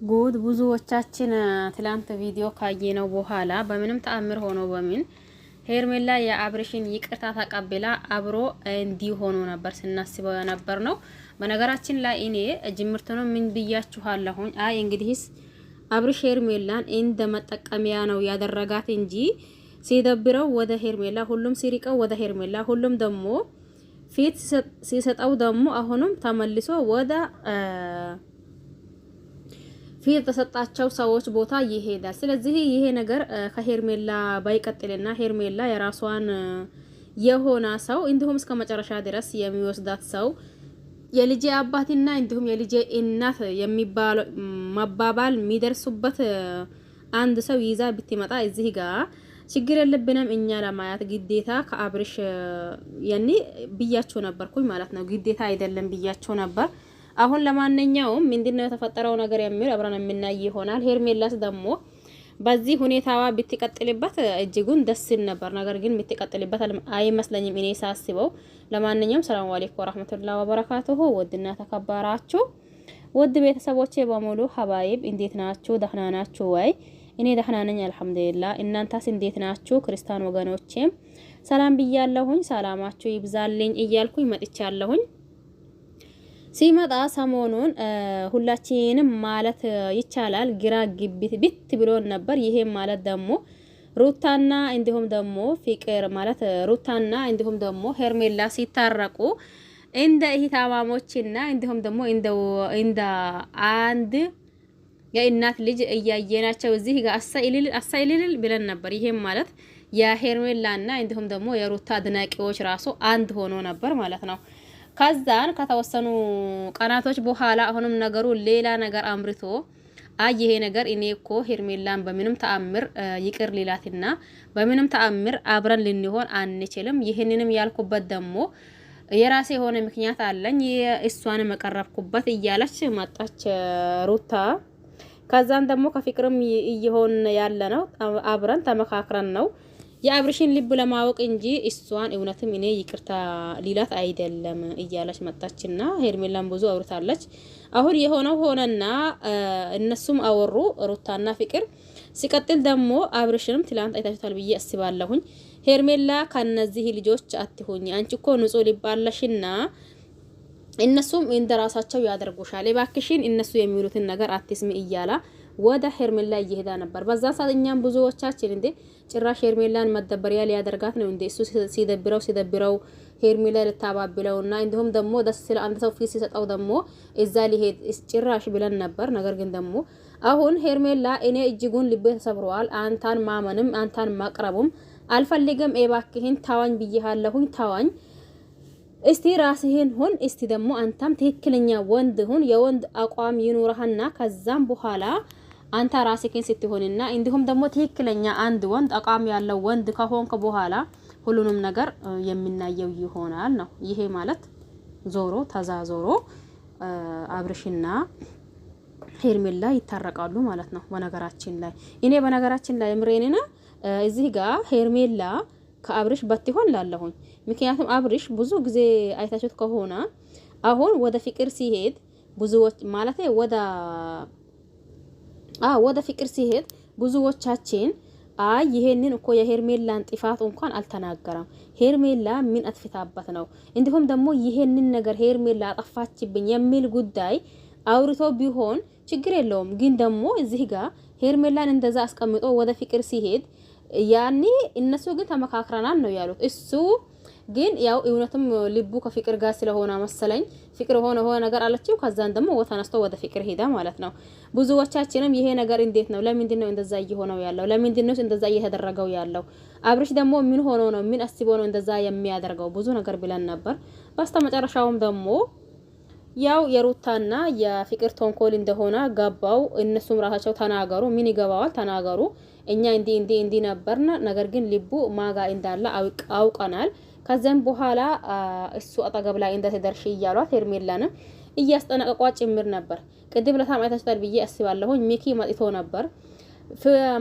ጉድ ብዙዎቻችን ትላንት ቪዲዮ ካየነው በኋላ በምንም ተአምር ሆኖ በምን ሄርሜላ የአብርሽን ይቅርታ ተቀብላ አብሮ እንዲሆኑ ነበር ስናስበው የነበር ነው። በነገራችን ላይ እኔ ጅምርት ነው ምን ብያችኋለሁኝ? አይ እንግዲህስ አብርሽ ሄርሜላን እንደ መጠቀሚያ ነው ያደረጋት እንጂ ሲደብረው ወደ ሄርሜላ፣ ሁሉም ሲሪቀው ወደ ሄርሜላ፣ ሁሉም ደግሞ ፊት ሲሰጠው ደግሞ አሁንም ተመልሶ ወደ ፊት ተሰጣቸው ሰዎች ቦታ ይሄዳል። ስለዚህ ይሄ ነገር ከሄርሜላ ባይቀጥልና ሄርሜላ የራሷን የሆነ ሰው እንዲሁም እስከ መጨረሻ ድረስ የሚወስዳት ሰው የልጄ አባትና እንዲሁም የልጄ እናት የሚባል መባባል የሚደርሱበት አንድ ሰው ይዛ ብትመጣ እዚህ ጋር ችግር የለብንም እኛ ለማያት ግዴታ ከአብርሽ ያኔ ብያቸው ነበርኩኝ ማለት ነው። ግዴታ አይደለም ብያቸው ነበር። አሁን ለማንኛውም ምንድነው የተፈጠረው ነገር የሚል አብረን የምናይ ይሆናል። ሄርሜላስ ደግሞ በዚህ ሁኔታዋ ብትቀጥልበት እጅጉን ደስ ነበር። ነገር ግን ብትቀጥልበት አይመስለኝም እኔ ሳስበው። ለማንኛውም ሰላም አለይኩም ወራህመቱላሂ ወበረካቱሁ። ወድና ተከበራችሁ ውድ ቤተሰቦቼ በሙሉ ሀባይብ እንዴት ናችሁ? ደህና ናችሁ ወይ? እኔ ደህና ነኝ አልሐምዱሊላህ። እናንተስ እንዴት ናችሁ? ክርስቲያን ወገኖቼም ሰላም ብያለሁኝ። ሰላማችሁ ይብዛልኝ እያልኩኝ መጥቻለሁኝ። ሲመጣ ሰሞኑን ሁላችንም ማለት ይቻላል ግራ ግብት ቢት ብሎን ነበር። ይሄም ማለት ደግሞ ሩታና እንዲሁም ደግሞ ፍቅር ማለት ሩታና እንዲሁም ደግሞ ሄርሜላ ሲታረቁ እንደ እህታማሞችና እንዲሁም ደግሞ እንደ አንድ የእናት ልጅ እያየናቸው እዚህ ጋር አሳይልል ብለን ነበር። ይሄም ማለት የሄርሜላና እንዲሁም ደግሞ የሩታ አድናቂዎች ራሱ አንድ ሆኖ ነበር ማለት ነው። ከዛን ከተወሰኑ ቀናቶች በኋላ አሁንም ነገሩ ሌላ ነገር አምርቶ ይሄ ነገር እኔ እኮ ሄርሜላን በምንም ተአምር ይቅር ሊላትና በምንም ተአምር አብረን ልንሆን አንችልም። ይህንንም ያልኩበት ደግሞ የራሴ የሆነ ምክንያት አለኝ። እሷን መቀረብኩበት እያለች መጣች ሩታ። ከዛን ደግሞ ከፍቅርም እየሆን ያለ ነው አብረን ተመካክረን ነው የአብርሽን ልብ ለማወቅ እንጂ እሷን እውነትም እኔ ይቅርታ ሊላት አይደለም እያለች መጣችና ሄርሜላን ብዙ አውርታለች። አሁን የሆነው ሆነና እነሱም አወሩ ሩታና ፍቅር። ሲቀጥል ደግሞ አብርሽንም ትላንት አይታችኋል ብዬ አስባለሁኝ። ሄርሜላ ከነዚህ ልጆች አትሆኚ፣ አንቺ እኮ ንጹህ ልብ አለሽና እነሱም እንደራሳቸው ያደርጉሻል፣ እባክሽን እነሱ የሚሉትን ነገር አትስሚ እያላ ወደ ሄርሜላ እየሄዳ ነበር። በዛ ሰዓት እኛም ብዙዎቻችን እንዴ ጭራሽ ሄርሜላን መደበሪያ ሊያደርጋት ነው እንዴ እሱ ሲደብረው ሄርሜላ ልታባብለውና እንዲሁም ደግሞ ደስ ሲል አንድ ሰው ፊት ሲሰጠው ደግሞ እዛ ሊሄድ ጭራሽ ብለን ነበር። ነገር ግን ደግሞ አሁን ሄርሜላ እኔ እጅጉን ልቤ ተሰብሯል፣ አንታን ማመንም አንታን ማቅረቡም አልፈልግም፣ እባክህን ታዋኝ ብዬሃለሁኝ፣ ታዋኝ እስቲ ራስህን ሁን፣ እስቲ ደግሞ አንተም ትክክለኛ ወንድ ሁን፣ የወንድ አቋም ይኑርህና ከዛም በኋላ አንተ ራስህን ስትሆንና እንዲሁም ደግሞ ትክክለኛ አንድ ወንድ አቋም ያለው ወንድ ከሆንክ በኋላ ሁሉንም ነገር የምናየው ይሆናል ነው። ይሄ ማለት ዞሮ ተዛዞሮ አብርሽና ሄርሜላ ይታረቃሉ ማለት ነው። በነገራችን ላይ ምሬኔና እዚህ ጋር ሄርሜላ ከአብርሽ በትሆን ላለሁኝ። ምክንያቱም አብርሽ ብዙ ጊዜ አይታችሁት ከሆነ አሁን ወደ ፍቅር ሲሄድ ብዙዎች ማለት ወደ ፍቅር ሲሄድ ብዙዎቻችን ይሄንን እኮ የሄርሜላን ጥፋት እንኳን አልተናገረም። ሄርሜላ ምን አጥፍታበት ነው? እንዲሁም ደግሞ ይሄንን ነገር ሄርሜላ አጠፋችብኝ የሚል ጉዳይ አውርቶ ቢሆን ችግር የለውም። ግን ደግሞ እዚህ ጋር ሄርሜላን እንደዛ አስቀምጦ ወደ ፍቅር ሲሄድ ያኔ እነሱ ግን ተመካክረናል ነው ያሉት። እሱ ግን ያው እውነትም ልቡ ከፍቅር ጋር ስለሆነ መሰለኝ ፍቅር ሆነ ነገር አለችው። ከዛን ደግሞ ተነስቶ ወደ ፍቅር ሄዳ ማለት ነው። ብዙዎቻችንም ይሄ ነገር እንዴት ነው? ለምንድን ነው እንደዛ እየሆነው ያለው? ለምንድን ነው እንደዛ እየተደረገው ያለው? አብርሽ ደግሞ ምን ሆኖ ነው? ምን አስቦ ነው እንደዛ የሚያደርገው? ብዙ ነገር ብለን ነበር። በስተመጨረሻውም ደግሞ ያው የሩታና የፍቅር ተንኮል እንደሆነ ገባው። እነሱም ራሳቸው ተናገሩ። ምን ይገባዋል? ተናገሩ። እኛ እንዲ ነበርና ነገር ግን ልቡ ማጋ እንዳለ አውቀናል። ከዛም በኋላ እሱ አጠገብ ላይ እንደተደርሽ እያሏት ሄርሜላንም እያስጠነቀቋ ጭምር ነበር። ቅድም ለታማይታችኋል ብዬ አስባለሁ። ሚኪ መጥቶ ነበር።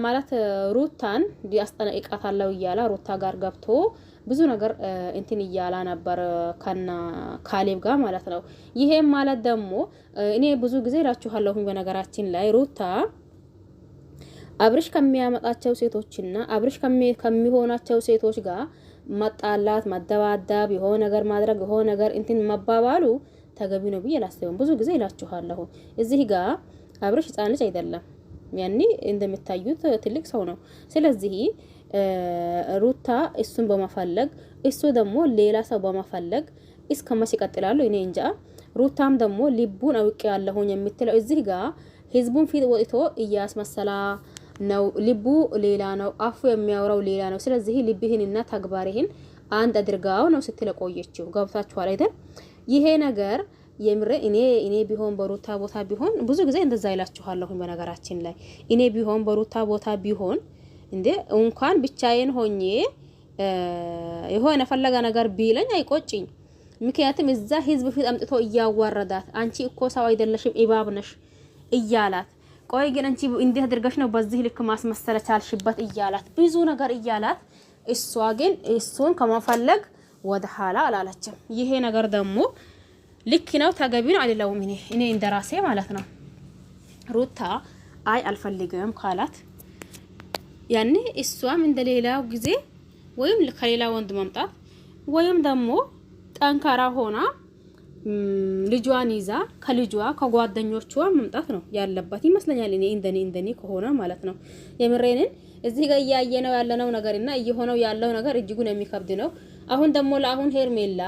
ማለት ሩታን ዲያስጠነቅቃታለሁ እያለ ሩታ ጋር ገብቶ ብዙ ነገር እንትን እያላ ነበር ከና ካሌብ ጋር ማለት ነው። ይሄም ማለት ደግሞ እኔ ብዙ ጊዜ እላችኋለሁ በነገራችን ላይ ሩታ አብርሽ ከሚያመጣቸው ሴቶችና አብርሽ ከሚሆናቸው ሴቶች ጋር መጣላት፣ መደባደብ፣ የሆነ ነገር ማድረግ፣ የሆነ ነገር እንትን መባባሉ ተገቢ ነው ብዬ አላስብም። ብዙ ጊዜ እላችኋለሁ እዚህ ጋር አብርሽ ህፃን ልጅ አይደለም። ያኔ እንደምታዩት ትልቅ ሰው ነው። ስለዚህ ሩታ እሱን በመፈለግ እሱ ደግሞ ሌላ ሰው በመፈለግ እስከ መቼ ይቀጥላሉ? እኔ እንጃ። ሩታም ደግሞ ልቡን አውቄ ያለሁኝ የምትለው እዚህ ጋር ህዝቡን ፊት ወጥቶ እያስመሰላ ነው። ልቡ ሌላ ነው፣ አፉ የሚያወራው ሌላ ነው። ስለዚህ ልብህንና ተግባርህን አንድ አድርጋው ነው ስትል ቆየችው። ገብታችኋል አይደል? ይሄ ነገር የምሬ እኔ ቢሆን በሩታ ቦታ ቢሆን ብዙ ጊዜ እንደዛ ይላችኋለሁ። በነገራችን ላይ እኔ ቢሆን በሩታ ቦታ ቢሆን እንዴ እንኳን ብቻዬን ሆኜ የሆነ ፈለጋ ነገር ቢለኝ አይቆጭኝ። ምክንያቱም እዛ ህዝብ ፊት አምጥቶ እያዋረዳት አንቺ እኮ ሰው አይደለሽም ኢባብ ነሽ እያላት፣ ቆይ ግን አንቺ እንዴት አድርገሽ ነው በዚህ ልክ ማስመሰል ቻልሽበት እያላት ብዙ ነገር እያላት፣ እሷ ግን እሱን ከመፈለግ ወደ ኋላ አላለችም። ይሄ ነገር ደግሞ ልክ ነው ተገቢ ነው አይደለም። እኔ እንደራሴ ማለት ነው ሩታ አይ አልፈልግም ካላት ያኔ እሷም እንደሌላው ጊዜ ወይም ከሌላ ወንድ መምጣት ወይም ደግሞ ጠንካራ ሆና ልጇን ይዛ ከልጇ ከጓደኞቿ መምጣት ነው ያለባት ይመስለኛል። እኔ እንደኔ ከሆነ ማለት ነው። የምሬንን እዚህ ጋር ያየነው ያለነው ነገርና እየሆነው ያለው ነገር እጅጉን የሚከብድ ነው። አሁን ደግሞ ለአሁን ሄርሜላ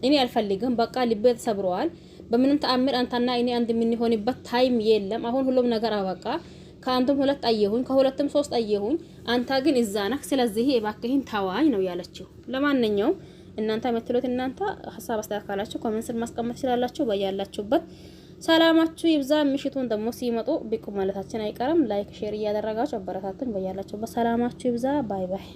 እኔ አልፈልግም በቃ ልቤ ተሰብሯል። በምንም ተአምር አንተና እኔ አንድ የምንሆንበት ታይም የለም። አሁን ሁሉም ነገር አበቃ። ከአንተም ሁለት አየሁኝ ከሁለትም ሶስት አየሁኝ። አንተ ግን እዛ ነህ። ስለዚህ እባክህን ተዋኝ ነው ያለችው። ለማንኛውም እናንተ የምትሉት እናንተ ሐሳብ አስተያየት ካላችሁ ኮሜንት ስር ማስቀመጥ ትችላላችሁ። በያላችሁበት ሰላማችሁ ይብዛ። ምሽቱን ደግሞ ሲመጡ ቢቁ ማለታችን አይቀርም። ላይክ ሼር እያደረጋችሁ አበረታቱን። በያላችሁበት ሰላማችሁ ይብዛ። ባይ ባይ።